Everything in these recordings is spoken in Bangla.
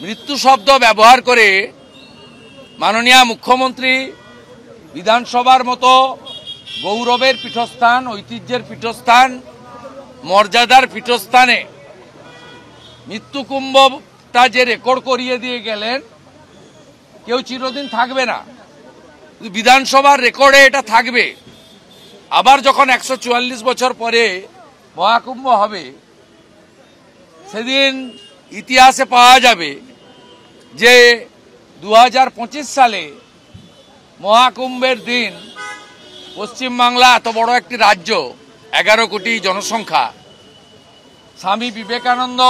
মৃত্যু শব্দ ব্যবহার করে মাননীয় মুখ্যমন্ত্রী বিধানসভার মতো গৌরবের পীঠস্থান, ঐতিহ্যের পীঠস্থান, মর্যাদার পীঠস্থানে মৃত্যু কুম্ভটা যে রেকর্ড করিয়ে দিয়ে গেলেন, কেউ চিরদিন থাকবে না, বিধানসভার রেকর্ডে এটা থাকবে। আবার যখন 144 বছর পরে মহাকুম্ভ হবে, সেদিন ইতিহাসে পাওয়া যাবে যে 2025 সালে মহাকুম্ভের দিন পশ্চিমবাংলা, এত বড় একটি রাজ্য, 11 কোটি জনসংখ্যা, স্বামী বিবেকানন্দ,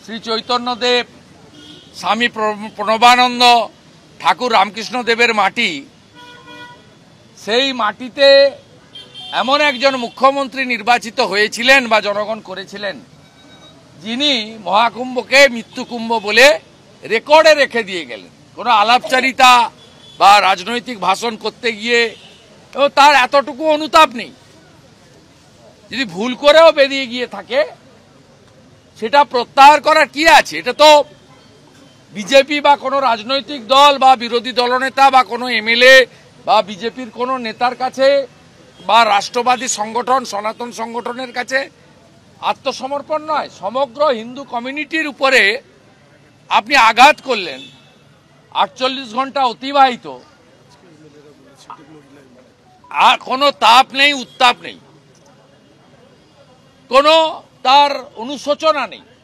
শ্রী চৈতন্যদেব, স্বামী প্রণবানন্দ, ঠাকুর রামকৃষ্ণ দেবের মাটি, সেই মাটিতে এমন একজন মুখ্যমন্ত্রী নির্বাচিত হয়েছিলেন বা জনগণ করেছিলেন, যিনি মহাকুম্ভকে মৃত্যুকুম্ভ বলে রেকর্ডে রেখে দিয়ে গেলেন। কোনো আলাপচারিতা বা রাজনৈতিক ভাষণ করতে গিয়ে তার এতটুকু অনুতাপ নেই। যদি ভুল করেও বেরিয়ে গিয়ে থাকে, সেটা প্রত্যাহার করার কি আছে? এটা তো বিজেপি বা কোনো রাজনৈতিক দল বা বিরোধী দলনেতা বা কোনো এমএলএ বা বিজেপির কোনো নেতার কাছে বা রাষ্ট্রবাদী সংগঠন, সনাতন সংগঠনের কাছে আত্মসমর্পণ নয়। সমগ্র হিন্দু কমিউনিটির উপরে আপনি আঘাত করলেন। 48 ঘন্টা অতিবাহিত, আর কোনো তাপ নেই, উত্তাপ নেই, কোনো তার অনুশোচনা নেই।